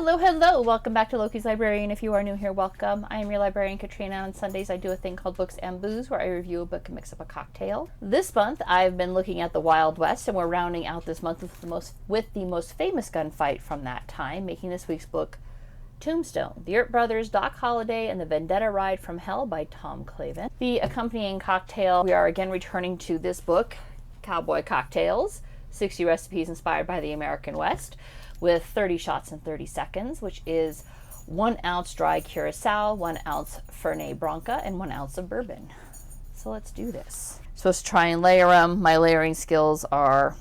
Hello, hello! Welcome back to Loki's Librarian. If you are new here, welcome. I am your librarian, Katrina. On Sundays, I do a thing called Books and Booze, where I review a book and mix up a cocktail. This month, I've been looking at the Wild West, and we're rounding out this month with the most famous gunfight from that time, making this week's book Tombstone, the Earp Brothers, Doc Holliday, and the Vendetta Ride from Hell by Tom Clavin. The accompanying cocktail, we are again returning to this book, Cowboy Cocktails, 60 recipes inspired by the American West, with 30 shots in 30 seconds, which is 1 ounce dry Curacao, 1 ounce Fernet Branca, and 1 ounce of Bourbon. So let's do this. I'm supposed to try and layer them. My layering skills are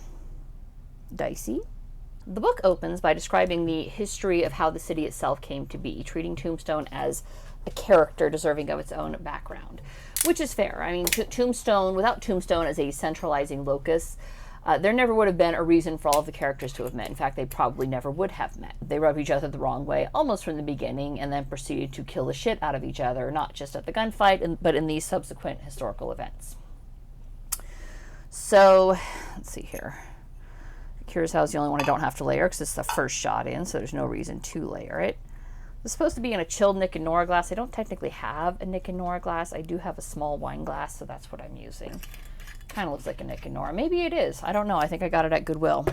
dicey. The book opens by describing the history of how the city itself came to be, treating Tombstone as a character deserving of its own background, which is fair. I mean, Tombstone, without Tombstone as a centralizing locus, there never would have been a reason for all of the characters to have met. In fact, they probably never would have met. They rubbed each other the wrong way almost from the beginning and then proceeded to kill the shit out of each other, not just at the gunfight, but in these subsequent historical events. So, let's see here. Curacao is the only one I don't have to layer because it's the first shot in, so there's no reason to layer it. It's supposed to be in a chilled Nick and Nora glass. I don't technically have a Nick and Nora glass. I do have a small wine glass, so that's what I'm using. Kind of looks like a Nick and Nora. Maybe it is. I don't know. I think I got it at Goodwill.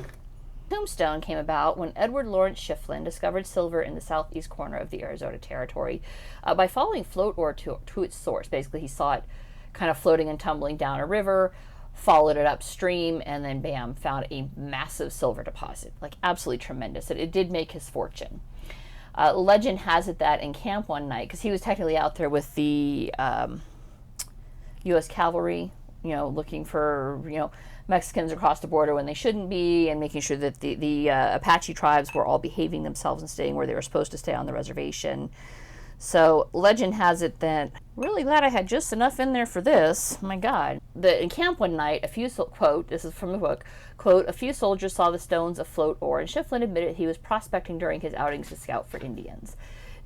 Tombstone came about when Edward Lawrence Schieffelin discovered silver in the southeast corner of the Arizona Territory by following float ore to its source. Basically, he saw it kind of floating and tumbling down a river, followed it upstream, and then bam, found a massive silver deposit. Like, absolutely tremendous. It did make his fortune. Legend has it that in camp one night, because he was technically out there with the U.S. cavalry, looking for, Mexicans across the border when they shouldn't be, and making sure that the Apache tribes were all behaving themselves and staying where they were supposed to stay on the reservation. So legend has it that, really glad I had just enough in there for this. My God. In camp one night, quote, this is from the book, quote, a few soldiers saw the stones afloat ore, and Schieffelin admitted he was prospecting during his outings to scout for Indians.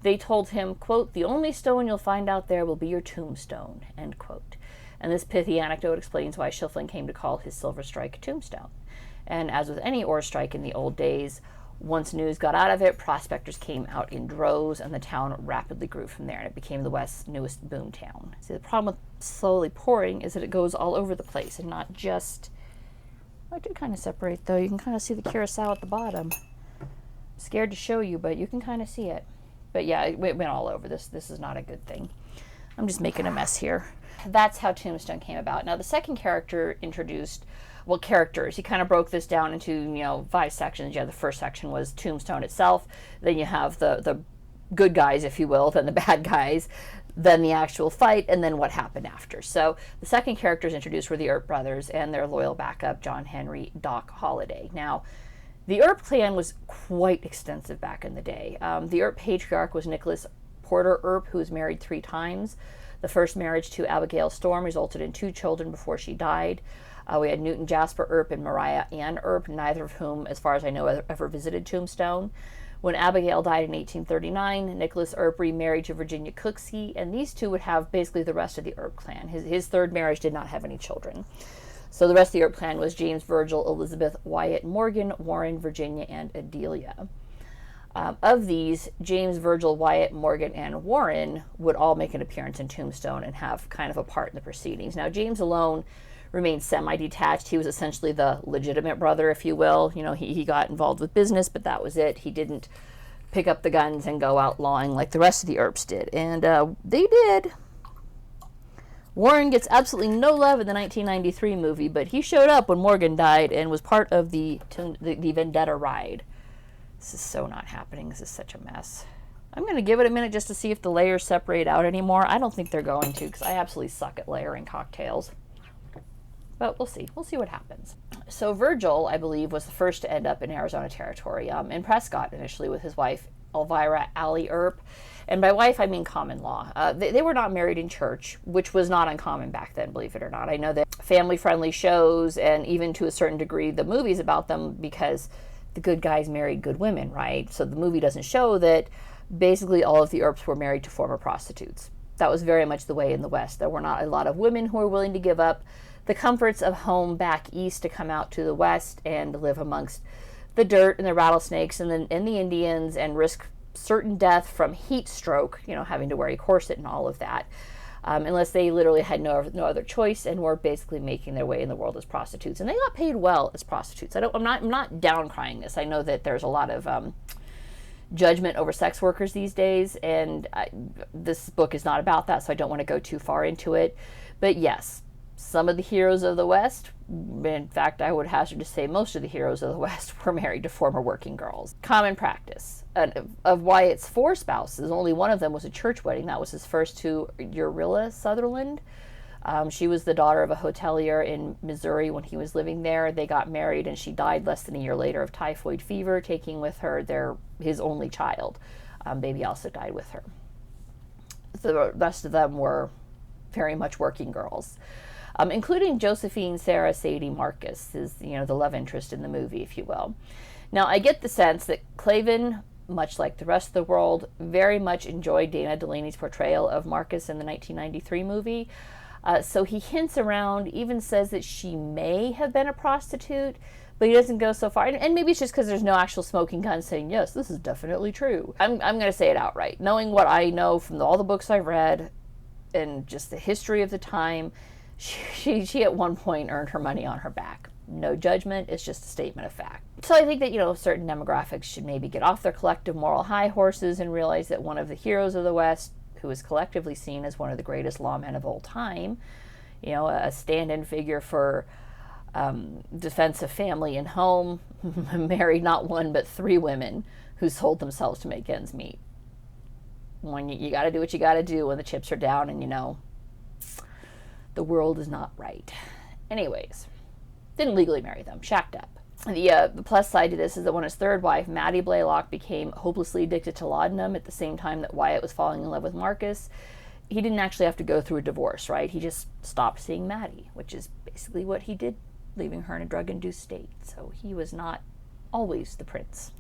They told him, quote, the only stone you'll find out there will be your tombstone, end quote. And this pithy anecdote explains why Schieffelin came to call his silver strike Tombstone. And as with any ore strike in the old days, once news got out of it, prospectors came out in droves, and the town rapidly grew from there, and it became the West's newest boom town. See, the problem with slowly pouring is that it goes all over the place, and not just... I did kind of separate, though. You can kind of see the Curacao at the bottom. I'm scared to show you, but you can kind of see it. But yeah, it went all over. This is not a good thing. I'm just making a mess here. That's how Tombstone came about. Now, the second character introduced, characters. He kind of broke this down into, 5 sections. Yeah, the first section was Tombstone itself. Then you have the good guys, if you will, then the bad guys, then the actual fight, and then what happened after. So the second characters introduced were the Earp Brothers and their loyal backup, John Henry Doc Holliday. Now, the Earp clan was quite extensive back in the day. The Earp patriarch was Nicholas Porter Earp, who was married 3 times. The first marriage to Abigail Storm resulted in 2 children before she died. We had Newton Jasper Earp and Mariah Ann Earp, neither of whom, as far as I know, ever visited Tombstone. When Abigail died in 1839, Nicholas Earp remarried to Virginia Cooksey, and these two would have basically the rest of the Earp clan. His third marriage did not have any children. So the rest of the Earp clan was James, Virgil, Elizabeth, Wyatt, Morgan, Warren, Virginia, and Adelia. Of these, James, Virgil, Wyatt, Morgan, and Warren would all make an appearance in Tombstone and have kind of a part in the proceedings. Now, James alone remained semi-detached. He was essentially the legitimate brother, if you will. He got involved with business, but that was it. He didn't pick up the guns and go outlawing like the rest of the Earps did. And they did. Warren gets absolutely no love in the 1993 movie, but he showed up when Morgan died and was part of the Vendetta Ride. This is so not happening. This is such a mess. I'm going to give it a minute just to see if the layers separate out anymore. I don't think they're going to, because I absolutely suck at layering cocktails. But we'll see. We'll see what happens. So Virgil, I believe, was the first to end up in Arizona Territory, in Prescott initially with his wife, Elvira Allie Earp. And by wife, I mean common law. They were not married in church, which was not uncommon back then, believe it or not. I know that family-friendly shows, and even to a certain degree, the movies about them, because the good guys married good women, right? So the movie doesn't show that basically all of the Earps were married to former prostitutes. That was very much the way in the West. There were not a lot of women who were willing to give up the comforts of home back east to come out to the West and live amongst the dirt and the rattlesnakes and the Indians and risk certain death from heat stroke, having to wear a corset and all of that, unless they literally had no other choice and were basically making their way in the world as prostitutes. And they got paid well as prostitutes. I'm not down crying this. I know that there's a lot of judgment over sex workers these days, and this book is not about that, so I don't want to go too far into it. But yes, some of the heroes of the West, in fact, I would hazard to say most of the heroes of the West, were married to former working girls. Common practice. Of Wyatt's 4 spouses, only one of them was a church wedding. That was his first to Urilla Sutherland. She was the daughter of a hotelier in Missouri when he was living there. They got married, and she died less than a year later of typhoid fever, taking with her his only child. Baby also died with her. The rest of them were very much working girls, including Josephine Sarah Sadie Marcus, is the love interest in the movie, if you will. Now, I get the sense that Clavin, much like the rest of the world, very much enjoyed Dana Delaney's portrayal of Marcus in the 1993 movie. So he hints around, even says that she may have been a prostitute, but he doesn't go so far. And maybe it's just because there's no actual smoking gun saying, yes, this is definitely true. I'm going to say it outright. Knowing what I know from all the books I've read and just the history of the time, she at one point earned her money on her back. No judgment, it's just a statement of fact. So I think that, certain demographics should maybe get off their collective moral high horses and realize that one of the heroes of the West, who is collectively seen as one of the greatest lawmen of all time, a stand-in figure for defense of family and home, married not 1 but 3 women who sold themselves to make ends meet. When you got to do what you got to do when the chips are down and the world is not right. Anyways, didn't legally marry them, shacked up. The plus side to this is that when his 3rd wife, Maddie Blaylock, became hopelessly addicted to laudanum at the same time that Wyatt was falling in love with Marcus, he didn't actually have to go through a divorce, right? He just stopped seeing Maddie, which is basically what he did, leaving her in a drug-induced state. So he was not always the prince.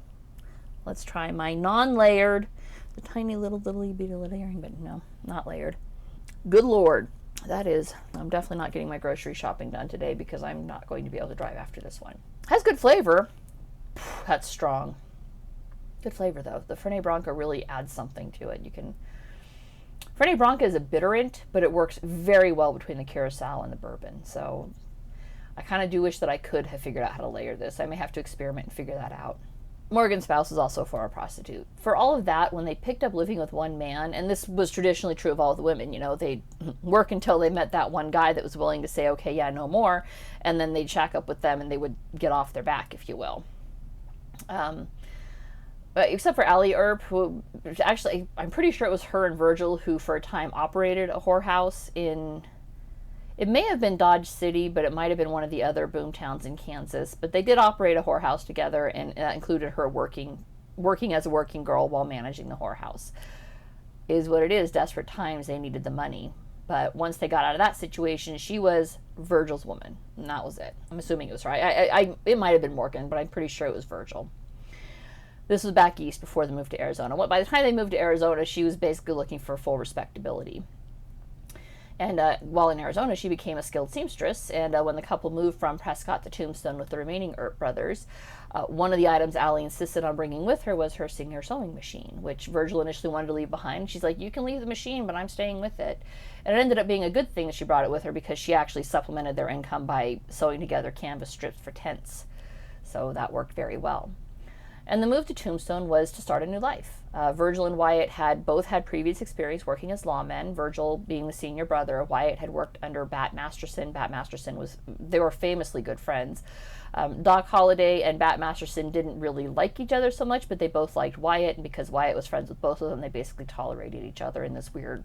Let's try my non-layered, the tiny little bit of layering, but no, not layered. Good Lord. That is, I'm definitely not getting my grocery shopping done today because I'm not going to be able to drive after this one. Has good flavor. That's strong. Good flavor, though. The Fernet Branca really adds something to it. Fernet Branca is a bitterant, but it works very well between the Curacao and the Bourbon. So I kind of do wish that I could have figured out how to layer this. I may have to experiment and figure that out. Morgan's spouse is also a former prostitute. For all of that, when they picked up living with one man, and this was traditionally true of all the women, they'd work until they met that one guy that was willing to say, okay, yeah, no more, and then they'd shack up with them and they would get off their back, if you will. But except for Allie Earp, who actually, I'm pretty sure it was her and Virgil who for a time operated a whorehouse it may have been Dodge City, but it might have been one of the other boom towns in Kansas. But they did operate a whorehouse together, and that included her working as a working girl while managing the whorehouse. Is what it is. Desperate times, they needed the money. But once they got out of that situation, she was Virgil's woman, and that was it. I'm assuming it was right. It might have been Morgan, but I'm pretty sure it was Virgil. This was back east before they moved to Arizona. By the time they moved to Arizona, she was basically looking for full respectability. And while in Arizona, she became a skilled seamstress. And when the couple moved from Prescott to Tombstone with the remaining Earp brothers, one of the items Allie insisted on bringing with her was her Singer sewing machine, which Virgil initially wanted to leave behind. She's like, you can leave the machine, but I'm staying with it. And it ended up being a good thing that she brought it with her because she actually supplemented their income by sewing together canvas strips for tents. So that worked very well. And the move to Tombstone was to start a new life. Virgil and Wyatt both had previous experience working as lawmen. Virgil being the senior brother. Wyatt had worked under Bat Masterson. They were famously good friends. Doc Holliday and Bat Masterson didn't really like each other so much, but they both liked Wyatt, and because Wyatt was friends with both of them, they basically tolerated each other in this weird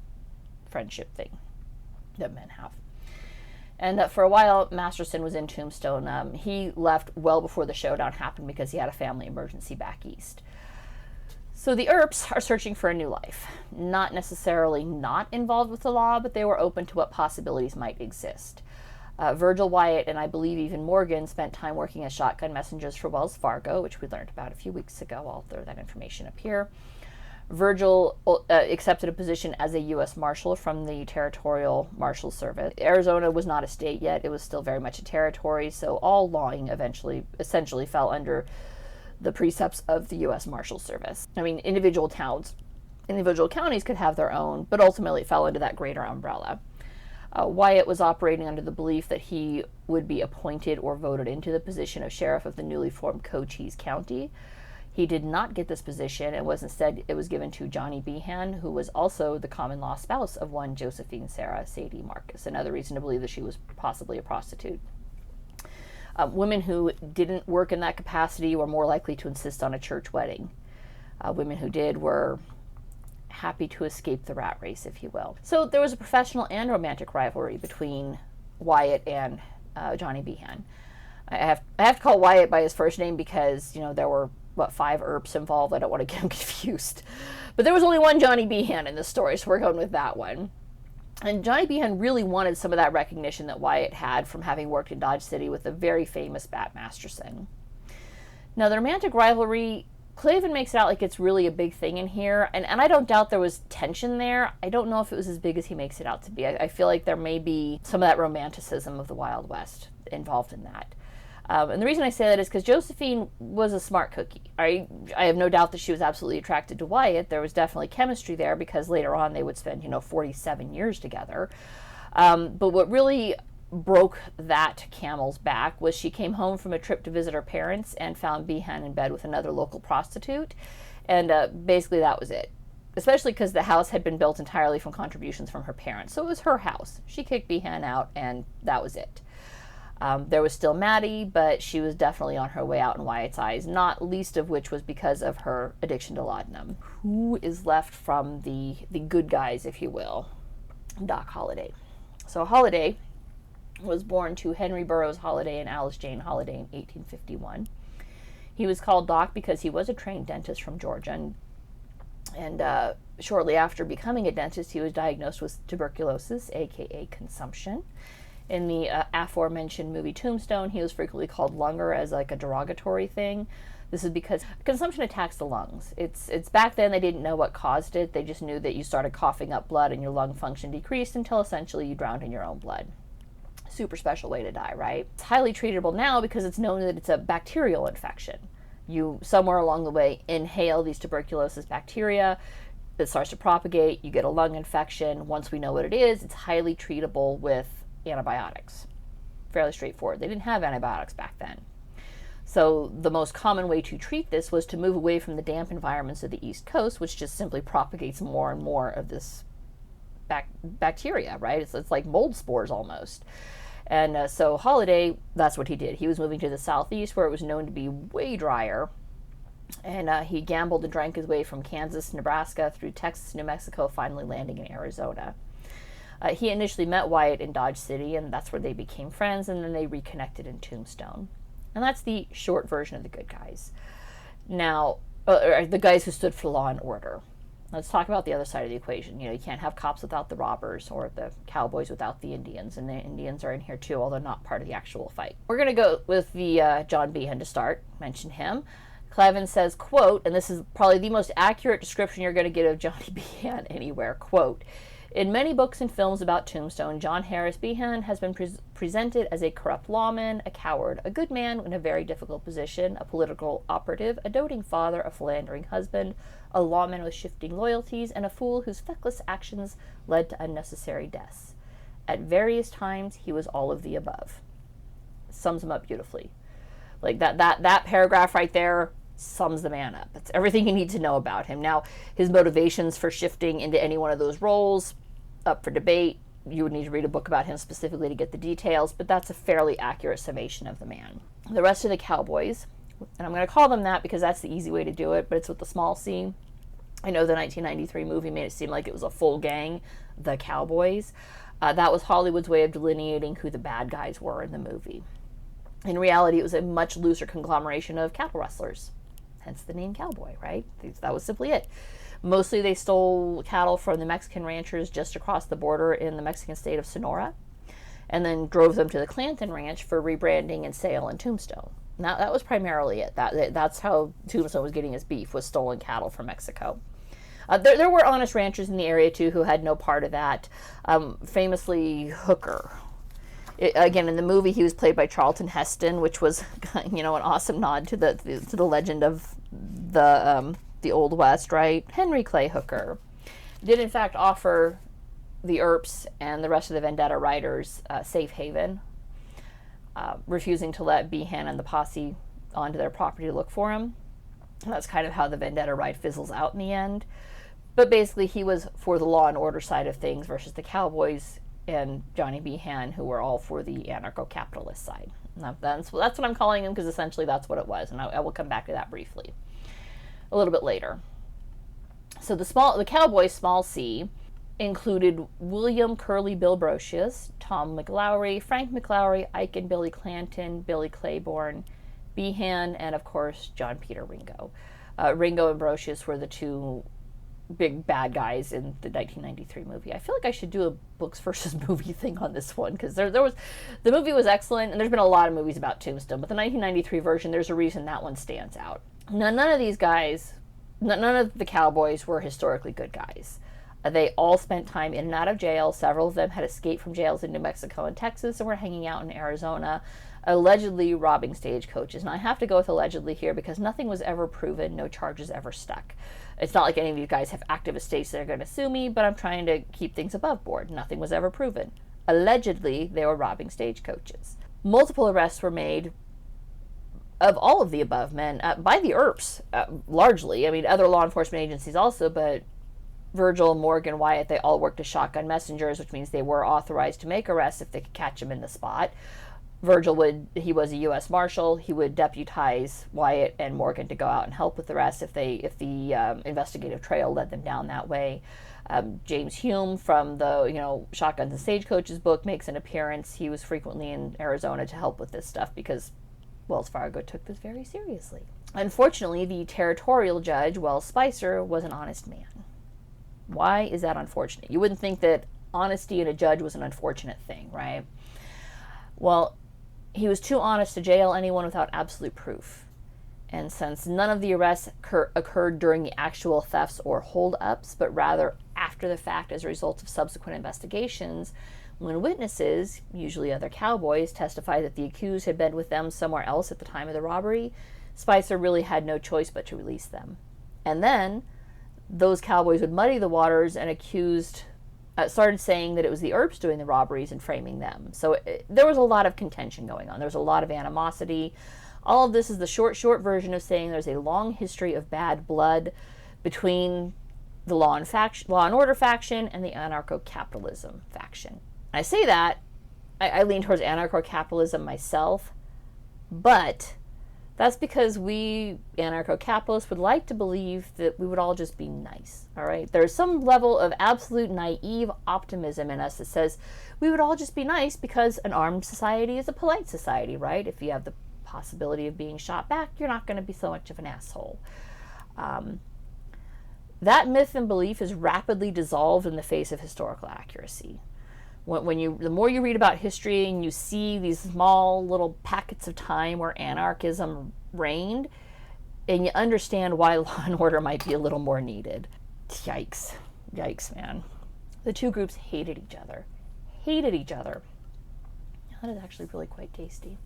friendship thing that men have. And for a while, Masterson was in Tombstone. He left well before the showdown happened because he had a family emergency back east. So the Earps are searching for a new life. Not necessarily not involved with the law, but they were open to what possibilities might exist. Virgil, Wyatt, and I believe even Morgan spent time working as shotgun messengers for Wells Fargo, which we learned about a few weeks ago. I'll throw that information up here. Virgil accepted a position as a U.S. Marshal from the Territorial Marshal Service. Arizona was not a state yet. It was still very much a territory, so all lawing essentially fell under the precepts of the U.S. Marshal Service. I mean, individual counties could have their own, but ultimately it fell into that greater umbrella. Wyatt was operating under the belief that he would be appointed or voted into the position of sheriff of the newly formed Cochise County. He did not get this position, and it was given to Johnny Behan, who was also the common law spouse of one Josephine Sarah Sadie Marcus. Another reason to believe that she was possibly a prostitute. Women who didn't work in that capacity were more likely to insist on a church wedding. Women who did were happy to escape the rat race, if you will. So there was a professional and romantic rivalry between Wyatt and Johnny Behan. I have to call Wyatt by his first name because, there were, 5 Earps involved. I don't want to get him confused. But there was only one Johnny Behan in this story, so we're going with that one. And Johnny Behan really wanted some of that recognition that Wyatt had from having worked in Dodge City with the very famous Bat Masterson. Now, the romantic rivalry, Clavin makes it out like it's really a big thing in here, and I don't doubt there was tension there. I don't know if it was as big as he makes it out to be. I feel like there may be some of that romanticism of the Wild West involved in that. And the reason I say that is because Josephine was a smart cookie. I have no doubt that she was absolutely attracted to Wyatt. There was definitely chemistry there because later on they would spend, 47 years together. But what really broke that camel's back was she came home from a trip to visit her parents and found Behan in bed with another local prostitute. And basically that was it. Especially because the house had been built entirely from contributions from her parents. So it was her house. She kicked Behan out and that was it. There was still Maddie, but she was definitely on her way out in Wyatt's eyes, not least of which was because of her addiction to laudanum. Who is left from the good guys, if you will? Doc Holliday. So Holliday was born to Henry Burroughs Holliday and Alice Jane Holliday in 1851. He was called Doc because he was a trained dentist from Georgia, and shortly after becoming a dentist, he was diagnosed with tuberculosis, aka consumption. In the aforementioned movie Tombstone, he was frequently called Lunger as like a derogatory thing. This is because consumption attacks the lungs. It's back then they didn't know what caused it. They just knew that you started coughing up blood and your lung function decreased until essentially you drowned in your own blood. Super special way to die, right? It's highly treatable now because it's known that it's a bacterial infection. You, somewhere along the way, inhale these tuberculosis bacteria. It starts to propagate. You get a lung infection. Once we know what it is, it's highly treatable with antibiotics. Fairly straightforward. They didn't have antibiotics back then. So the most common way to treat this was to move away from the damp environments of the East Coast, which just simply propagates more and more of this bacteria, right? It's like mold spores almost. And so Holliday, that's what he did. He was moving to the Southeast where it was known to be way drier. And he gambled and drank his way from Kansas, Nebraska, through Texas, New Mexico, finally landing in Arizona. He initially met Wyatt in Dodge City, and that's where they became friends, and then they reconnected in Tombstone. And that's the short version of the good guys. Now, the guys who stood for law and order. Let's talk about the other side of the equation. You can't have cops without the robbers or the cowboys without the Indians, and the Indians are in here too, although not part of the actual fight. We're going to go with the John Behan to start, mention him. Clavin says, quote, and this is probably the most accurate description you're going to get of Johnny Behan anywhere, quote, "In many books and films about Tombstone, John Harris Behan has been presented as a corrupt lawman, a coward, a good man in a very difficult position, a political operative, a doting father, a philandering husband, a lawman with shifting loyalties, and a fool whose feckless actions led to unnecessary deaths. At various times, he was all of the above." Sums him up beautifully. Like that paragraph right there sums the man up. That's everything you need to know about him. Now, his motivations for shifting into any one of those roles, up for debate. You would need to read a book about him specifically to get the details, but that's a fairly accurate summation of the man. The rest of the cowboys, and I'm going to call them that because that's the easy way to do it, but it's with the small c. I know the 1993 movie made it seem like it was a full gang, the Cowboys. That was Hollywood's way of delineating who the bad guys were in the movie. In reality, it was a much looser conglomeration of cattle rustlers, hence the name cowboy, right? That was simply it. Mostly they stole cattle from the Mexican ranchers just across the border in the Mexican state of Sonora, and then drove them to the Clanton Ranch for rebranding and sale in Tombstone. Now, that was primarily it. That's how Tombstone was getting his beef, was stolen cattle from Mexico. There were honest ranchers in the area, too, who had no part of that. Famously, Hooker. Again, in the movie, he was played by Charlton Heston, which was, an awesome nod to the legend of the Old West, right? Henry Clay Hooker did, in fact, offer the Earps and the rest of the Vendetta riders safe haven, refusing to let Behan and the posse onto their property to look for him. And that's kind of how the Vendetta Ride fizzles out in the end. But basically, he was for the law and order side of things versus the Cowboys and Johnny Behan, who were all for the anarcho-capitalist side. Now, that's what I'm calling him, because essentially that's what it was, and I will come back to that briefly a little bit later. So the Cowboys, small c, included William Curly Bill Brocius, Tom McLaury, Frank McLaury, Ike and Billy Clanton, Billy Claiborne, Behan, and of course John Peter Ringo. Ringo and Brocius were the two big bad guys in the 1993 movie. I feel like I should do a books versus movie thing on this one, because the movie was excellent, and there's been a lot of movies about Tombstone, but the 1993 version, there's a reason that one stands out. Now, none of these guys, none of the Cowboys were historically good guys. They all spent time in and out of jail. Several of them had escaped from jails in New Mexico and Texas and were hanging out in Arizona, allegedly robbing stagecoaches. And I have to go with allegedly here because nothing was ever proven, no charges ever stuck. It's not like any of these guys have active estates that are going to sue me, but I'm trying to keep things above board. Nothing was ever proven. Allegedly, they were robbing stagecoaches. Multiple arrests were made of all of the above men by the Earps, largely. I mean, other law enforcement agencies also, but Virgil, Morgan, Wyatt, they all worked as shotgun messengers, which means they were authorized to make arrests if they could catch him in the spot. Virgil he was a U.S. Marshal. He would deputize Wyatt and Morgan to go out and help with the rest if the investigative trail led them down that way. James Hume from the Shotguns and Stagecoaches book makes an appearance. He was frequently in Arizona to help with this stuff because Wells Fargo took this very seriously. Unfortunately, the territorial judge, Wells Spicer, was an honest man. Why is that unfortunate? You wouldn't think that honesty in a judge was an unfortunate thing, right? Well, he was too honest to jail anyone without absolute proof. And since none of the arrests occurred during the actual thefts or hold-ups, but rather after the fact as a result of subsequent investigations, when witnesses, usually other cowboys, testified that the accused had been with them somewhere else at the time of the robbery, Spicer really had no choice but to release them. And then those cowboys would muddy the waters and started saying that it was the Earps doing the robberies and framing them. So there was a lot of contention going on. There was a lot of animosity. All of this is the short version of saying there's a long history of bad blood between the law and order faction and the anarcho-capitalism faction. I say that, I lean towards anarcho-capitalism myself, but that's because we anarcho-capitalists would like to believe that we would all just be nice, all right? There's some level of absolute naive optimism in us that says we would all just be nice because an armed society is a polite society, right? If you have the possibility of being shot back, you're not going to be so much of an asshole. That myth and belief is rapidly dissolved in the face of historical accuracy. The more you read about history and you see these small little packets of time where anarchism reigned, and you understand why law and order might be a little more needed. Yikes, man. The two groups hated each other. That is actually really quite tasty.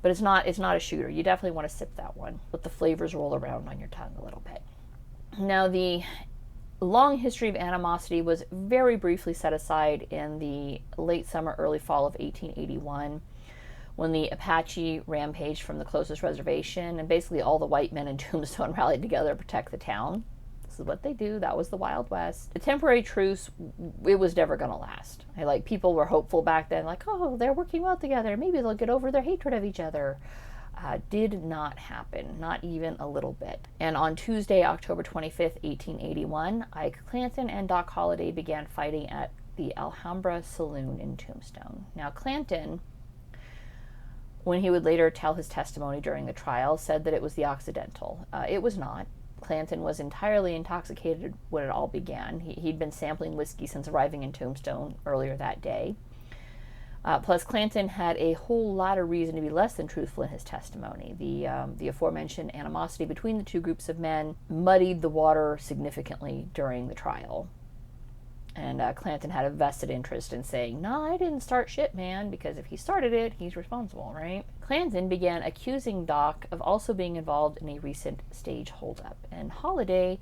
But it's not a shooter. You definitely want to sip that one. Let the flavors roll around on your tongue a little bit. Now, the long history of animosity was very briefly set aside in the late summer, early fall of 1881, when the Apache rampaged from the closest reservation, and basically all the white men in Tombstone rallied together to protect the town. This is what they do. That was the Wild West. The temporary truce, it was never going to last. People were hopeful back then, oh, they're working well together. Maybe they'll get over their hatred of each other. Did not happen, not even a little bit. And on Tuesday, October 25th, 1881, Ike Clanton and Doc Holliday began fighting at the Alhambra Saloon in Tombstone. Now, Clanton, when he would later tell his testimony during the trial, said that it was the Occidental. It was not. Clanton was entirely intoxicated when it all began. He'd been sampling whiskey since arriving in Tombstone earlier that day. Plus, Clanton had a whole lot of reason to be less than truthful in his testimony. The aforementioned animosity between the two groups of men muddied the water significantly during the trial. And Clanton had a vested interest in saying, "No, I didn't start shit, man," because if he started it, he's responsible, right? Clanton began accusing Doc of also being involved in a recent stage holdup, and Holliday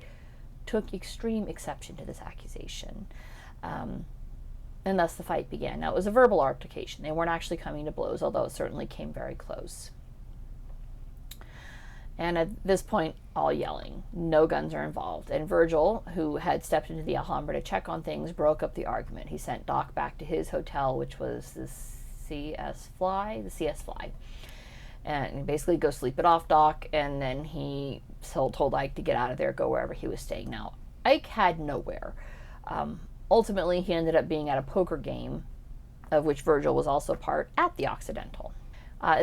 took extreme exception to this accusation. And thus the fight began. Now, it was a verbal altercation. They weren't actually coming to blows, although it certainly came very close. And at this point, all yelling. No guns are involved. And Virgil, who had stepped into the Alhambra to check on things, broke up the argument. He sent Doc back to his hotel, which was the CS Fly. And basically, go sleep it off, Doc. And then he told Ike to get out of there, go wherever he was staying. Now, Ike had nowhere. Ultimately, he ended up being at a poker game, of which Virgil was also part, at the Occidental.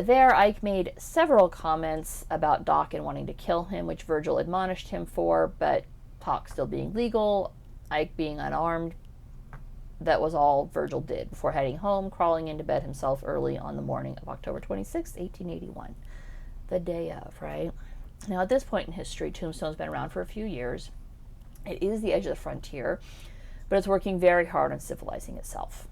There, Ike made several comments about Doc and wanting to kill him, which Virgil admonished him for, but talk still being legal, Ike being unarmed, that was all Virgil did before heading home, crawling into bed himself early on the morning of October 26, 1881. The day of, right? Now, at this point in history, Tombstone's been around for a few years. It is the edge of the frontier, but it's working very hard on civilizing itself.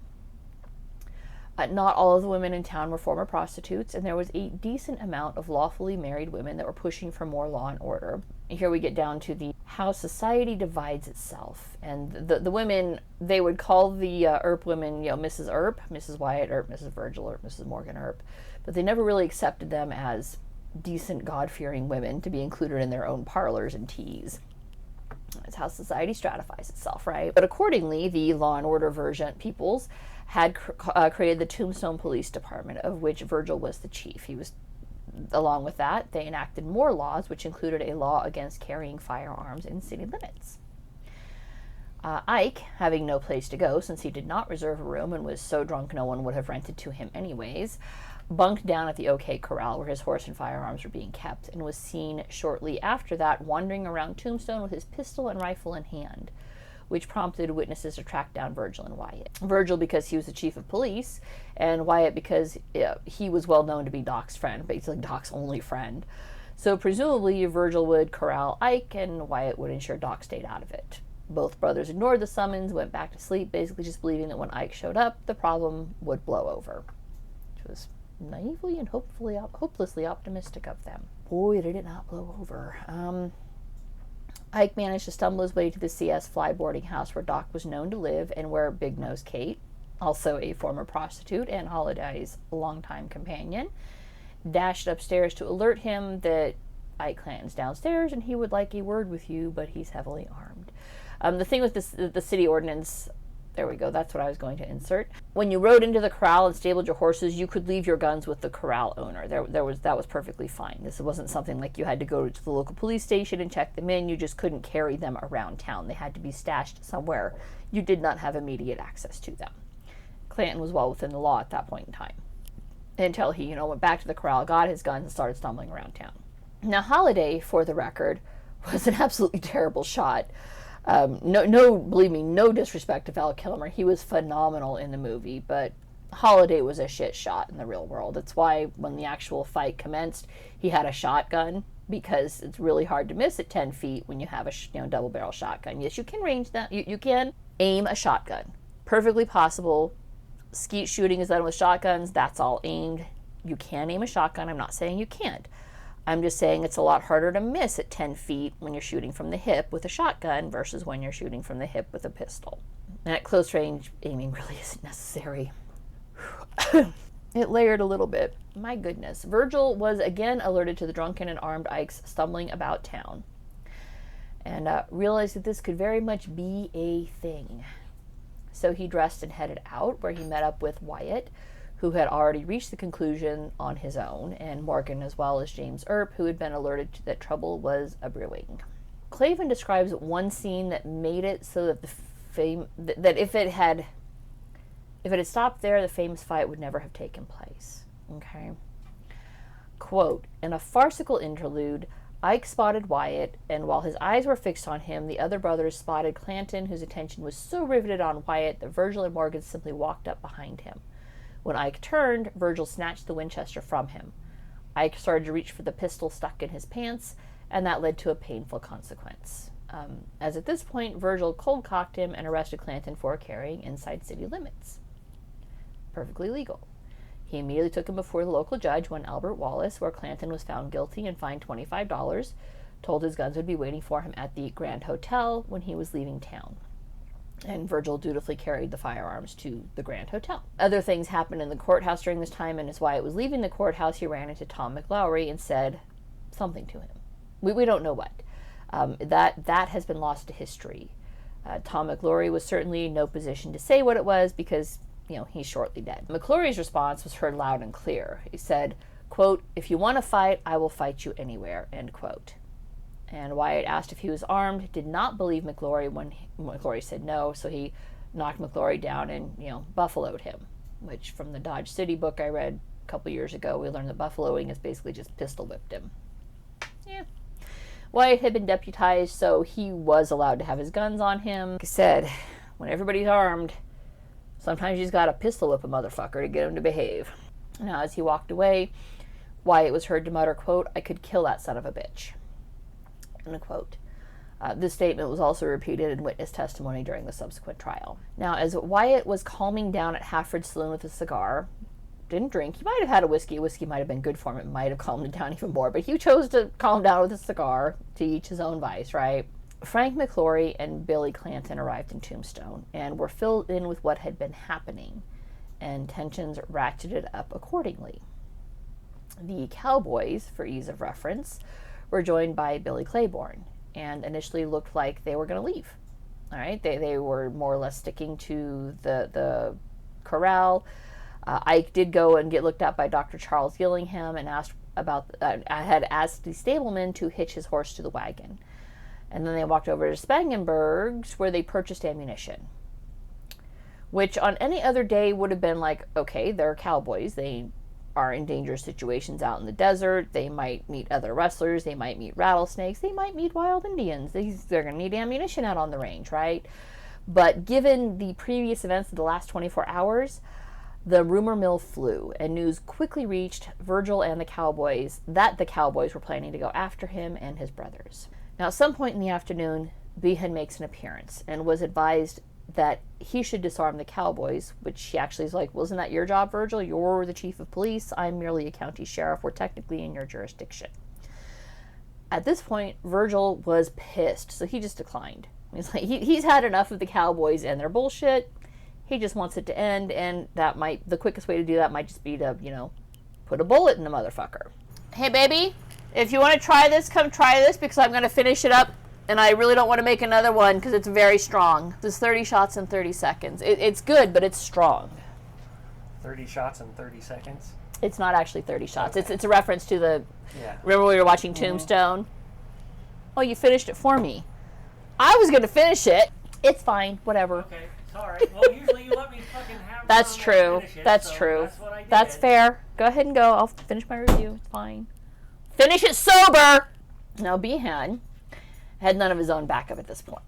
Not all of the women in town were former prostitutes, and there was a decent amount of lawfully married women that were pushing for more law and order. Here we get down to how society divides itself. And the women, they would call the Earp women, Mrs. Earp, Mrs. Wyatt Earp, Mrs. Virgil Earp, Mrs. Morgan Earp. But they never really accepted them as decent, God-fearing women to be included in their own parlors and teas. That's how society stratifies itself, right? But accordingly, the law and order peoples had created the Tombstone Police Department, of which Virgil was the chief. Along with that, they enacted more laws, which included a law against carrying firearms in city limits. Ike, having no place to go since he did not reserve a room and was so drunk no one would have rented to him anyways, bunked down at the OK Corral where his horse and firearms were being kept, and was seen shortly after that wandering around Tombstone with his pistol and rifle in hand, which prompted witnesses to track down Virgil and Wyatt. Virgil because he was the chief of police, and Wyatt because he was well known to be Doc's friend, basically Doc's only friend. So presumably Virgil would corral Ike and Wyatt would ensure Doc stayed out of it. Both brothers ignored the summons, went back to sleep, basically just believing that when Ike showed up, the problem would blow over, which was naively and hopelessly optimistic of them. Boy, did it not blow over. Ike managed to stumble his way to the CS Fly boarding house where Doc was known to live and where Big Nose Kate, also a former prostitute and Holliday's longtime companion, dashed upstairs to alert him that Ike Clanton's downstairs and he would like a word with you, but he's heavily armed. The thing with the city ordinance, there we go, that's what I was going to insert. When you rode into the corral and stabled your horses, you could leave your guns with the corral owner. That was perfectly fine. This wasn't something like you had to go to the local police station and check them in. You just couldn't carry them around town. They had to be stashed somewhere. You did not have immediate access to them. Clanton was well within the law at that point in time, until he, went back to the corral, got his guns, and started stumbling around town. Now, Holliday, for the record, was an absolutely terrible shot. Believe me, no disrespect to Val Kilmer. He was phenomenal in the movie, but Holliday was a shit shot in the real world. That's why when the actual fight commenced, he had a shotgun, because it's really hard to miss at 10 feet when you have a double barrel shotgun. Yes, you can range that. You can aim a shotgun. Perfectly possible. Skeet shooting is done with shotguns. That's all aimed. You can aim a shotgun. I'm not saying you can't. I'm just saying it's a lot harder to miss at 10 feet when you're shooting from the hip with a shotgun versus when you're shooting from the hip with a pistol. And at close range, aiming really isn't necessary. It layered a little bit. My goodness. Virgil was again alerted to the drunken and armed Ikes stumbling about town, and realized that this could very much be a thing. So he dressed and headed out, where he met up with Wyatt, who had already reached the conclusion on his own, and Morgan, as well as James Earp, who had been alerted that trouble was a-brewing. Clavin describes one scene that made it so that that if it had stopped there, the famous fight would never have taken place. Okay. Quote, "In a farcical interlude, Ike spotted Wyatt, and while his eyes were fixed on him, the other brothers spotted Clanton, whose attention was so riveted on Wyatt that Virgil and Morgan simply walked up behind him. When Ike turned, Virgil snatched the Winchester from him. Ike started to reach for the pistol stuck in his pants, and that led to a painful consequence." as at this point, Virgil cold-cocked him and arrested Clanton for carrying inside city limits. Perfectly legal. He immediately took him before the local judge, one Albert Wallace, where Clanton was found guilty and fined $25, told his guns would be waiting for him at the Grand Hotel when he was leaving town. And Virgil dutifully carried the firearms to the Grand Hotel. Other things happened in the courthouse during this time, and as Wyatt was leaving the courthouse, he ran into Tom McLaury and said something to him. We don't know what. That has been lost to history. Tom McLaury was certainly in no position to say what it was because, he's shortly dead. McLaury's response was heard loud and clear. He said, quote, "If you want to fight, I will fight you anywhere," end quote. And Wyatt asked if he was armed, did not believe McLaury when McLaury said no, so he knocked McLaury down and, buffaloed him, which from the Dodge City book I read a couple years ago, we learned that buffaloing is basically just pistol whipped him. Yeah. Wyatt had been deputized, so he was allowed to have his guns on him. Like I said, when everybody's armed, sometimes you just gotta pistol whip a motherfucker to get him to behave. Now, as he walked away, Wyatt was heard to mutter, quote, "I could kill that son of a bitch," end quote. This statement was also repeated in witness testimony during the subsequent trial. Now, as Wyatt was calming down at Halford's Saloon with a cigar, didn't drink. He might have had a whiskey. Whiskey might have been good for him. It might have calmed him down even more. But he chose to calm down with a cigar, to each his own vice, right? Frank McLaury and Billy Clanton arrived in Tombstone and were filled in with what had been happening, and tensions ratcheted up accordingly. The Cowboys, for ease of reference, were joined by Billy Claiborne and initially looked like they were going to leave. All right, they were more or less sticking to the corral. Ike did go and get looked at by Dr. Charles Gillingham and had asked the stableman to hitch his horse to the wagon. And then they walked over to Spangenberg's, where they purchased ammunition, which on any other day would have been like, okay, they're cowboys. They are in dangerous situations out in the desert. They might meet other rustlers. They might meet rattlesnakes. They might meet wild Indians. They're going to need ammunition out on the range, right? But given the previous events of the last 24 hours, the rumor mill flew, and news quickly reached Virgil and the Cowboys that the Cowboys were planning to go after him and his brothers. Now, at some point in the afternoon, Behan makes an appearance and was advised that he should disarm the Cowboys, which he actually is like, well, isn't that your job, Virgil? You're the chief of police. I'm merely a county sheriff. We're technically in your jurisdiction. At this point, Virgil was pissed, so he just declined. He's like, he's had enough of the Cowboys and their bullshit. He just wants it to end, and the quickest way to do that might just be to, put a bullet in the motherfucker. Hey, baby, if you want to try this, come try this, because I'm going to finish it up, and I really don't want to make another one, because it's very strong. This is 30 shots in 30 seconds. It's good, but it's strong. 30 shots in 30 seconds? It's not actually 30 shots. Okay. It's a reference to the... Yeah. Remember we were watching Tombstone? Oh, you finished it for me. I was going to finish it. It's fine. Whatever. Okay. Sorry. Well, usually you let me fucking have That's true. That's true. That's what I did. That's fair. Go ahead and go. I'll finish my review. It's fine. Finish it sober! Now, Behan had none of his own backup at this point.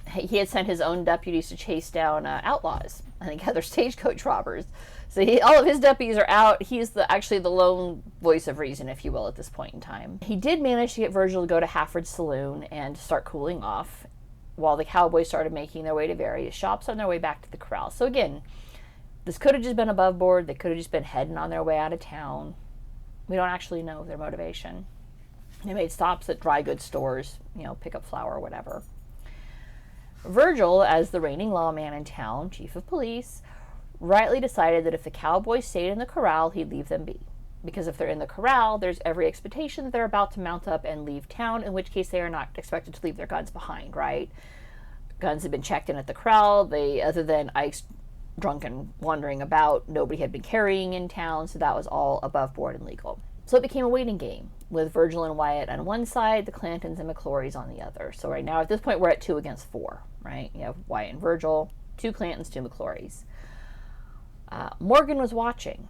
He had sent his own deputies to chase down outlaws. I think other stagecoach robbers. So all of his deputies are out. He's actually the lone voice of reason, if you will, at this point in time. He did manage to get Virgil to go to Halford's Saloon and start cooling off, while the Cowboys started making their way to various shops on their way back to the corral. So again, this could have just been above board. They could have just been heading on their way out of town. We don't actually know their motivation. They made stops at dry goods stores, pick up flour or whatever. Virgil, as the reigning lawman in town, chief of police, rightly decided that if the Cowboys stayed in the corral, he'd leave them be. Because if they're in the corral, there's every expectation that they're about to mount up and leave town, in which case they are not expected to leave their guns behind, right? Guns had been checked in at the corral. Other than Ike's drunken wandering about, nobody had been carrying in town, so that was all above board and legal. So it became a waiting game, with Virgil and Wyatt on one side, the Clantons and McLaurys on the other. So right now, at this point, we're at 2 against 4, right? You have Wyatt and Virgil, 2 Clantons, 2 McLaurys. Morgan was watching,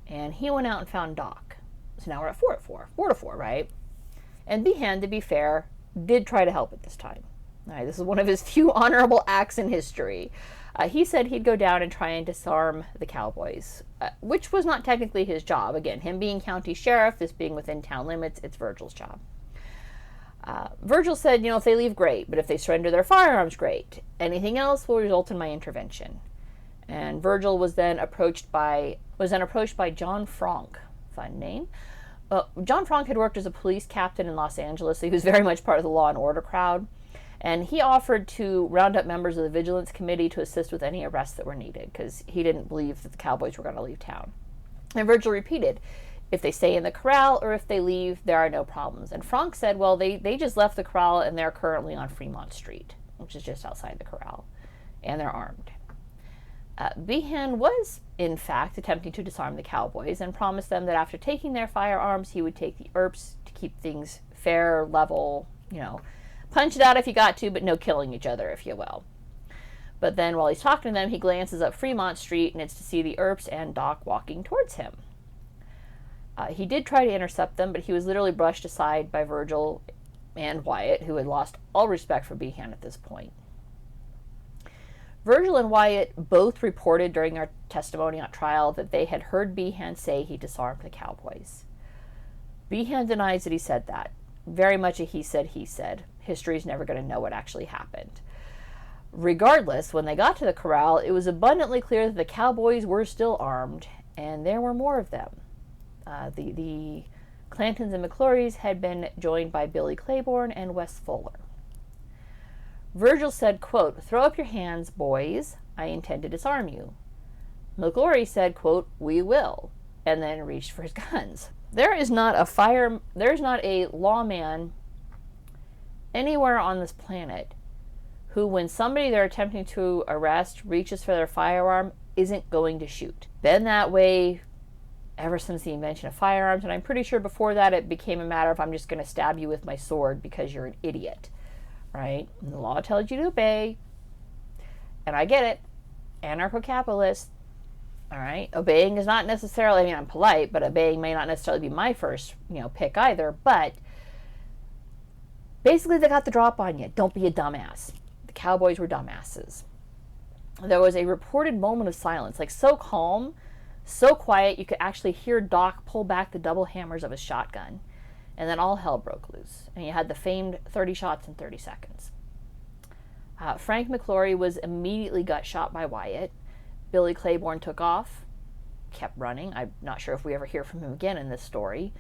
and he went out and found Doc. So now we're at 4 to 4, right? And Behan, to be fair, did try to help at this time. All right, this is one of his few honorable acts in history. He said he'd go down and try and disarm the Cowboys, which was not technically his job. Again, him being county sheriff, this being within town limits, it's Virgil's job. Virgil said, if they leave, great, but if they surrender their firearms, great. Anything else will result in my intervention. And Virgil was then approached by John Franck, fun name. John Franck had worked as a police captain in Los Angeles, so he was very much part of the law and order crowd. And he offered to round up members of the Vigilance Committee to assist with any arrests that were needed, because he didn't believe that the Cowboys were going to leave town. And Virgil repeated, if they stay in the corral or if they leave, there are no problems. And Franck said, well, they just left the corral and they're currently on Fremont Street, which is just outside the corral, and they're armed. Behan was, in fact, attempting to disarm the Cowboys and promised them that after taking their firearms, he would take the Earps to keep things fair, level, punch it out if you got to, but no killing each other, if you will. But then while he's talking to them, he glances up Fremont Street, and it's to see the Earps and Doc walking towards him. He did try to intercept them, but he was literally brushed aside by Virgil and Wyatt, who had lost all respect for Behan at this point. Virgil and Wyatt both reported during their testimony at trial that they had heard Behan say he disarmed the Cowboys. Behan denies that he said that. Very much a he said. History's never going to know what actually happened. Regardless, when they got to the corral, it was abundantly clear that the Cowboys were still armed, and there were more of them. The Clantons and McClurys had been joined by Billy Claiborne and Wes Fuller. Virgil said, quote, "Throw up your hands, boys. I intend to disarm you." McClory said, quote, "We will," and then reached for his guns. There is not a lawman anywhere on this planet who, when somebody they're attempting to arrest reaches for their firearm, isn't going to shoot. Been that way ever since the invention of firearms, and I'm pretty sure before that it became a matter of I'm just going to stab you with my sword because you're an idiot, right? And the law tells you to obey, and I get it, anarcho-capitalist, all right? Obeying is not necessarily, I'm polite, but obeying may not necessarily be my first, pick either, but basically they got the drop on you. Don't be a dumbass. The Cowboys were dumbasses. There was a reported moment of silence, like so calm, so quiet, you could actually hear Doc pull back the double hammers of his shotgun. And then all hell broke loose. And you had the famed 30 shots in 30 seconds. Frank McClory was immediately gut shot by Wyatt. Billy Claiborne took off, kept running. I'm not sure if we ever hear from him again in this story.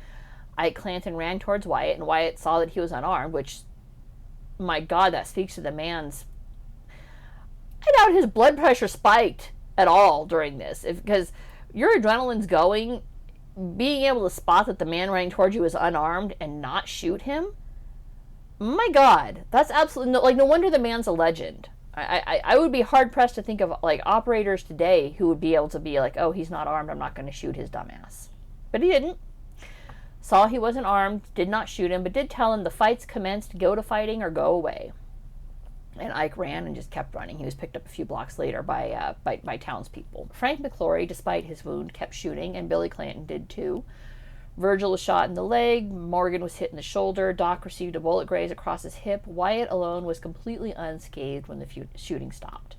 Ike Clanton ran towards Wyatt, and Wyatt saw that he was unarmed, which, my God, that speaks to the man's... I doubt his blood pressure spiked at all during this. Because your adrenaline's going, being able to spot that the man running towards you is unarmed and not shoot him, my God, that's absolutely no wonder the man's a legend. I would be hard pressed to think of operators today who would be able to be like, oh, he's not armed, I'm not going to shoot his dumbass. But he didn't. Saw he wasn't armed, did not shoot him, but did tell him the fights commenced, go to fighting or go away. And Ike ran and just kept running. He was picked up a few blocks later by townspeople. Frank McClory, despite his wound, kept shooting, and Billy Clanton did too. Virgil was shot in the leg. Morgan was hit in the shoulder. Doc received a bullet graze across his hip. Wyatt alone was completely unscathed when the shooting stopped.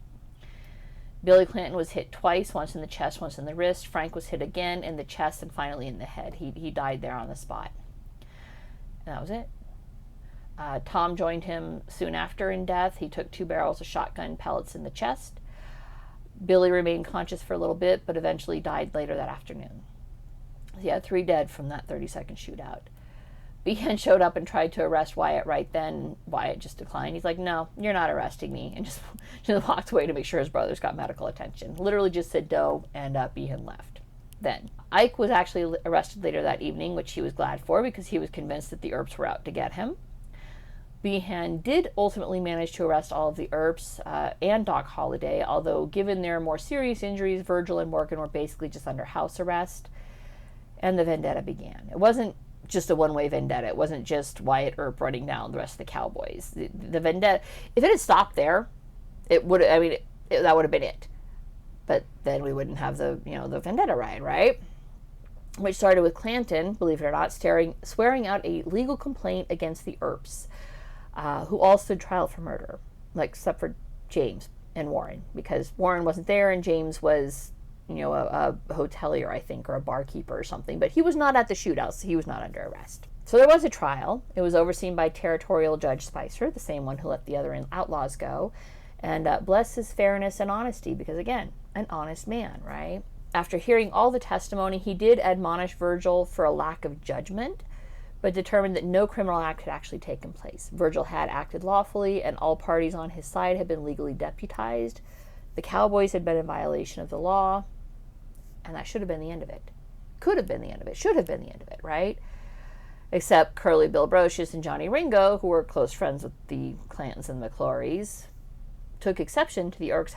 Billy Clanton was hit twice, once in the chest, once in the wrist. Frank was hit again in the chest and finally in the head. He died there on the spot. And that was it. Tom joined him soon after in death. He took 2 barrels of shotgun pellets in the chest. Billy remained conscious for a little bit, but eventually died later that afternoon. He had 3 dead from that 30-second shootout. Behan showed up and tried to arrest Wyatt right then. Wyatt just declined. He's like, no, you're not arresting me, and just walked away to make sure his brothers got medical attention. Literally just said doe, and Behan left. Then Ike was actually arrested later that evening, which he was glad for because he was convinced that the Earps were out to get him. Behan did ultimately manage to arrest all of the Earps and Doc Holliday, although given their more serious injuries, Virgil and Morgan were basically just under house arrest, and the vendetta began. It wasn't just a one-way vendetta. It wasn't just Wyatt Earp running down the rest of the Cowboys. The vendetta, if it had stopped there, that would have been it. But then we wouldn't have the Vendetta Ride, right? Which started with Clanton, believe it or not, swearing out a legal complaint against the Earps, who all stood trial for murder, except for James and Warren, because Warren wasn't there and James was, a hotelier, I think, or a barkeeper or something. But he was not at the shootout, so he was not under arrest. So there was a trial. It was overseen by Territorial Judge Spicer, the same one who let the other outlaws go. And bless his fairness and honesty, because again, an honest man, right? After hearing all the testimony, he did admonish Virgil for a lack of judgment, but determined that no criminal act had actually taken place. Virgil had acted lawfully, and all parties on his side had been legally deputized. The Cowboys had been in violation of the law, and that should have been the end of it. Could have been the end of it. Should have been the end of it, right? Except Curly Bill Brocious and Johnny Ringo, who were close friends with the Clantons and McClorys, took exception to the Earps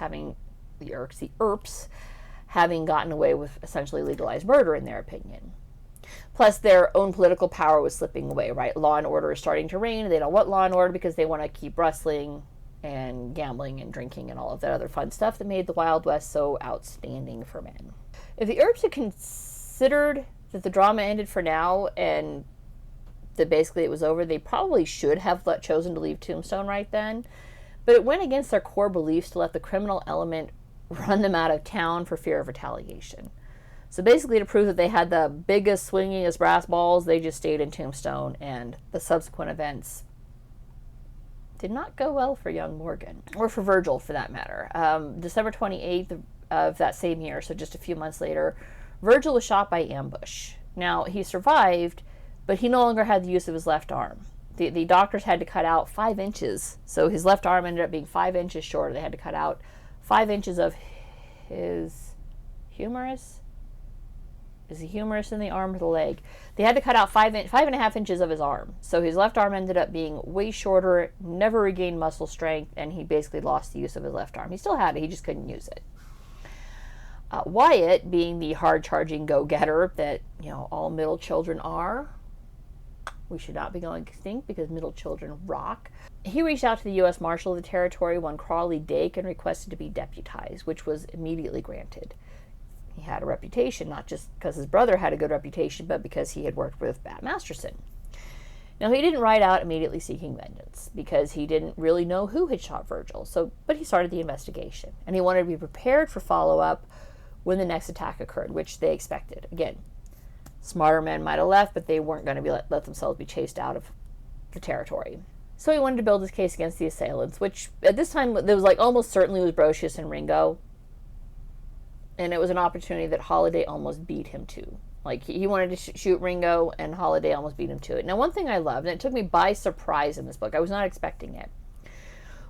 having gotten away with essentially legalized murder, in their opinion. Plus, their own political power was slipping away, right? Law and order is starting to reign. They don't want law and order because they want to keep wrestling and gambling and drinking and all of that other fun stuff that made the Wild West so outstanding for men. If the Earps had considered that the drama ended for now and that basically it was over, they probably should have chosen to leave Tombstone right then. But it went against their core beliefs to let the criminal element run them out of town for fear of retaliation. So basically, to prove that they had the biggest, swingingest brass balls, they just stayed in Tombstone, and the subsequent events did not go well for young Morgan, or for Virgil for that matter. December 28th of that same year, so just a few months later, Virgil was shot by ambush. Now, he survived, but he no longer had the use of his left arm. The doctors had to cut out 5 inches, so his left arm ended up being 5 inches shorter. They had to cut out 5 inches of his humerus. Is the humerus in the arm or the leg? They had to cut out 5.5 inches of his arm. So his left arm ended up being way shorter, never regained muscle strength, and he basically lost the use of his left arm. He still had it, he just couldn't use it. Wyatt, being the hard-charging go-getter that, all middle children are, we should not be going extinct because middle children rock. He reached out to the U.S. Marshal of the Territory one Crawley Dake and requested to be deputized, which was immediately granted. He had a reputation, not just because his brother had a good reputation, but because he had worked with Bat Masterson. Now, he didn't ride out immediately seeking vengeance because he didn't really know who had shot Virgil, but he started the investigation, and he wanted to be prepared for follow-up when the next attack occurred, which they expected. Again, smarter men might have left, but they weren't going to be let themselves be chased out of the territory. So he wanted to build his case against the assailants, which at this time there was almost certainly was Brocious and Ringo. And it was an opportunity that Holliday almost beat him to. He wanted to shoot Ringo, and Holliday almost beat him to it. Now, one thing I loved, and it took me by surprise in this book, I was not expecting it,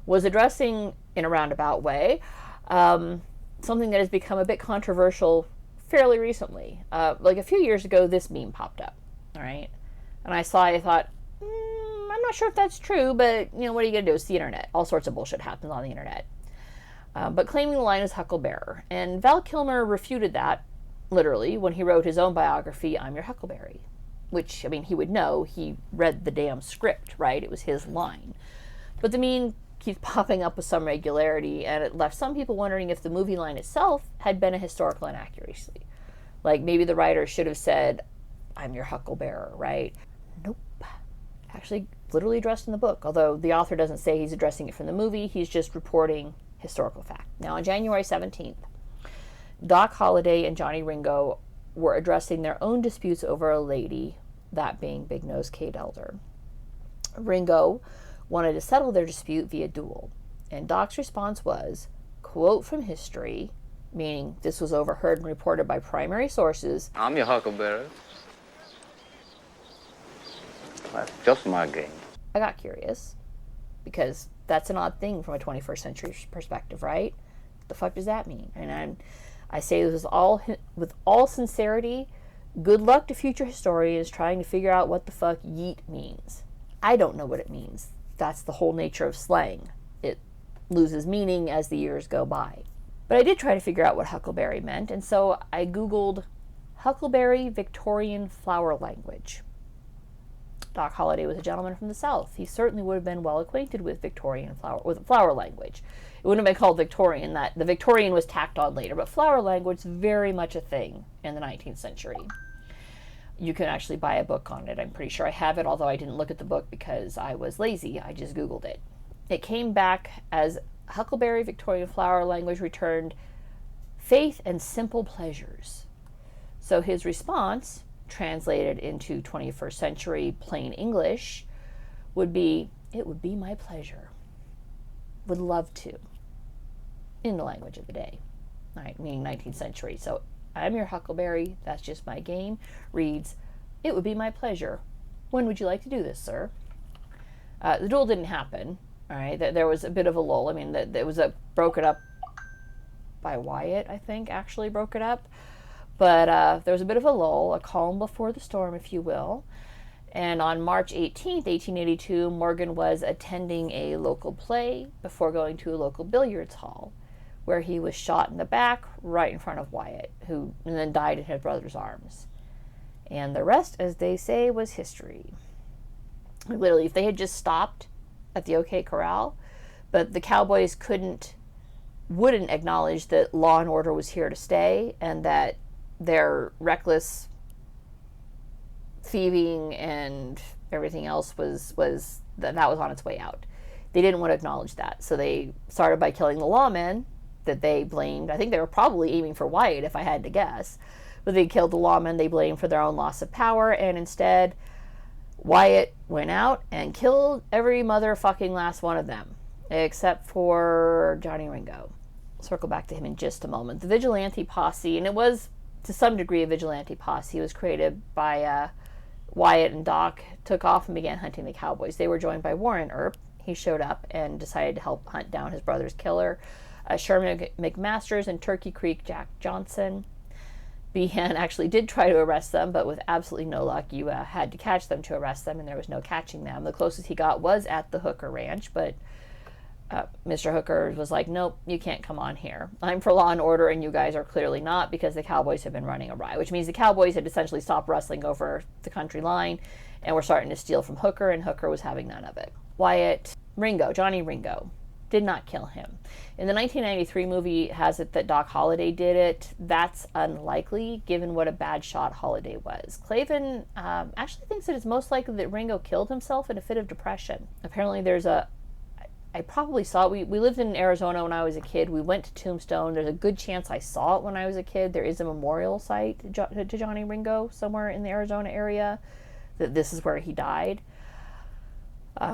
was addressing, in a roundabout way, something that has become a bit controversial fairly recently. A few years ago, this meme popped up, all right? And I thought, I'm not sure if that's true, but, what are you going to do? It's the internet. All sorts of bullshit happens on the internet. But claiming the line is Huckleberry. And Val Kilmer refuted that, literally, when he wrote his own biography, I'm Your Huckleberry. Which, he would know. He read the damn script, right? It was his line. But the meme keeps popping up with some regularity, and it left some people wondering if the movie line itself had been a historical inaccuracy. Maybe the writer should have said, I'm your Huckleberry, right? Nope. Actually, literally addressed in the book, although the author doesn't say he's addressing it from the movie, he's just reporting historical fact. Now, on January 17th, Doc Holliday and Johnny Ringo were addressing their own disputes over a lady, that being Big Nose Kate Elder. Ringo wanted to settle their dispute via duel, and Doc's response was, quote from history, meaning this was overheard and reported by primary sources, I'm your Huckleberry. That's just my game. I got curious, because that's an odd thing from a 21st century perspective, right? What the fuck does that mean? And I say this with all sincerity, good luck to future historians trying to figure out what the fuck yeet means. I don't know what it means. That's the whole nature of slang. It loses meaning as the years go by. But I did try to figure out what Huckleberry meant, and so I Googled Huckleberry Victorian flower language. Doc Holliday was a gentleman from the South. He certainly would have been well acquainted with flower language. It wouldn't have been called Victorian. That the Victorian was tacked on later, but flower language is very much a thing in the 19th century. You can actually buy a book on it. I'm pretty sure I have it, although I didn't look at the book because I was lazy. I just Googled it. It came back as Huckleberry Victorian flower language returned faith and simple pleasures. So his response translated into 21st century plain English would be, it would be my pleasure. Would love to. In the language of the day. All right, meaning 19th century. So I'm your Huckleberry, that's just my game, reads, it would be my pleasure. When would you like to do this, sir? The duel didn't happen. All right, there was a bit of a lull. I mean, it was broke it up by Wyatt, I think, actually broke it up. But there was a bit of a lull, a calm before the storm, if you will. And on March 18th, 1882, Morgan was attending a local play before going to a local billiards hall, where he was shot in the back right in front of Wyatt, who and then died in his brother's arms. And the rest, as they say, was history. Literally, if they had just stopped at the OK Corral, but the Cowboys wouldn't acknowledge that law and order was here to stay, and that their reckless thieving and everything else was on its way out. They didn't want to acknowledge that, so they started by killing the lawmen that they blamed. I think they were probably aiming for Wyatt, if I had to guess, but they killed the lawmen they blamed for their own loss of power, and instead Wyatt went out and killed every motherfucking last one of them, except for Johnny Ringo. I'll circle back to him in just a moment. The vigilante posse, and it was to some degree a vigilante posse, was created by Wyatt and Doc, took off and began hunting the Cowboys. They were joined by Warren Earp. He showed up and decided to help hunt down his brother's killer. Sherman McMasters and Turkey Creek Jack Johnson. Behan actually did try to arrest them, but with absolutely no luck. You had to catch them to arrest them, and there was no catching them. The closest he got was at the Hooker Ranch, but Mr. Hooker was like, nope, you can't come on here. I'm for law and order, and you guys are clearly not, because the Cowboys have been running awry, which means the Cowboys had essentially stopped rustling over the country line and were starting to steal from Hooker, and Hooker was having none of it. Johnny Ringo, did not kill him. In the 1993 movie has it that Doc Holliday did it. That's unlikely, given what a bad shot Holliday was. Clavin actually thinks that it's most likely that Ringo killed himself in a fit of depression. Apparently I probably saw it. We lived in Arizona when I was a kid. We went to Tombstone. There's a good chance I saw it when I was a kid. There is a memorial site to Johnny Ringo somewhere in the Arizona area, that this is where he died.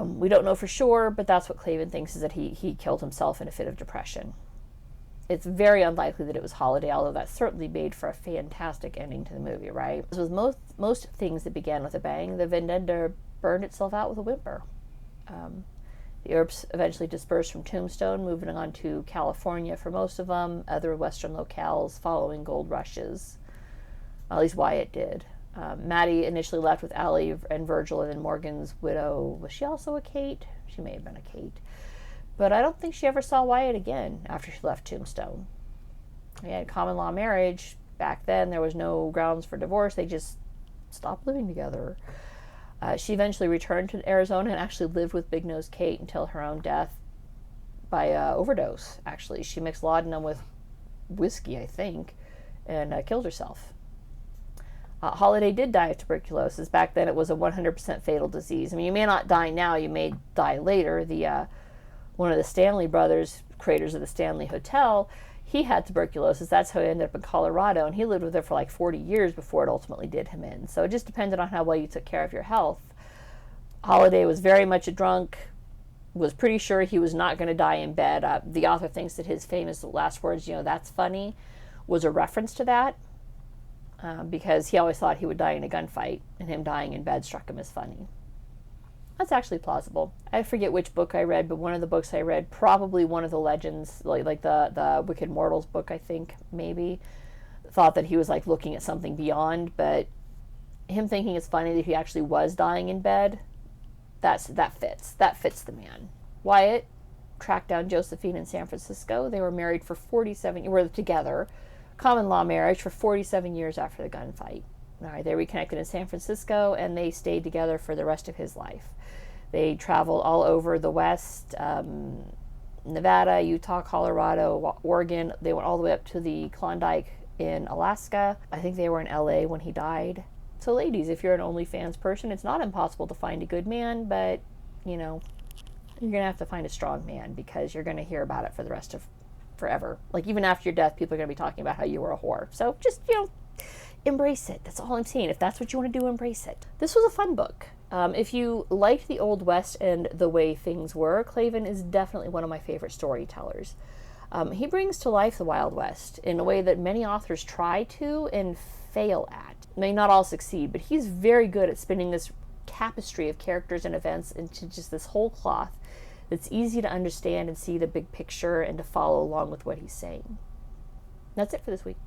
We don't know for sure, but that's what Clavin thinks, is that he killed himself in a fit of depression. It's very unlikely that it was Holliday, although that certainly made for a fantastic ending to the movie, right? As with most things that began with a bang, the Vendetta burned itself out with a whimper. The Earps eventually dispersed from Tombstone, moving on to California for most of them, other western locales following gold rushes. At least Wyatt did. Maddie initially left with Allie and Virgil, and then Morgan's widow, was she also a Kate? She may have been a Kate. But I don't think she ever saw Wyatt again after she left Tombstone. They had common law marriage. Back then, there was no grounds for divorce. They just stopped living together. She eventually returned to Arizona and actually lived with Big Nose Kate until her own death by overdose, actually. She mixed laudanum with whiskey, I think, and killed herself. Holliday did die of tuberculosis. Back then, it was a 100% fatal disease. I mean, you may not die now, you may die later. One of the Stanley brothers, creators of the Stanley Hotel, he had tuberculosis. That's how he ended up in Colorado, and he lived with it for like 40 years before it ultimately did him in. So it just depended on how well you took care of your health. Holliday was very much a drunk, was pretty sure he was not going to die in bed. The author thinks that his famous last words, that's funny, was a reference to that, because he always thought he would die in a gunfight, and him dying in bed struck him as funny. That's actually plausible. I forget which book I read, but one of the books I read, probably one of the legends, like the Wicked Mortals book, I think, maybe, thought that he was like looking at something beyond, but him thinking it's funny that he actually was dying in bed, that fits the man. Wyatt tracked down Josephine in San Francisco. They were married for 47 were together, common law marriage, for 47 years after the gunfight. All right, they reconnected in San Francisco, and they stayed together for the rest of his life. They traveled all over the West, Nevada, Utah, Colorado, Oregon. They went all the way up to the Klondike in Alaska. I think they were in LA when he died. So ladies, if you're an OnlyFans person, it's not impossible to find a good man, but, you're going to have to find a strong man, because you're going to hear about it for the rest of forever. Like, even after your death, people are going to be talking about how you were a whore. So just, embrace it. That's all I'm saying. If that's what you want to do, embrace it. This was a fun book. If you liked the Old West and the way things were, Clavin is definitely one of my favorite storytellers. He brings to life the Wild West in a way that many authors try to and fail at. May not all succeed, but he's very good at spinning this tapestry of characters and events into just this whole cloth that's easy to understand and see the big picture and to follow along with what he's saying. That's it for this week.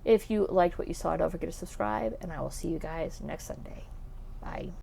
If you liked what you saw, don't forget to subscribe, and I will see you guys next Sunday. Bye.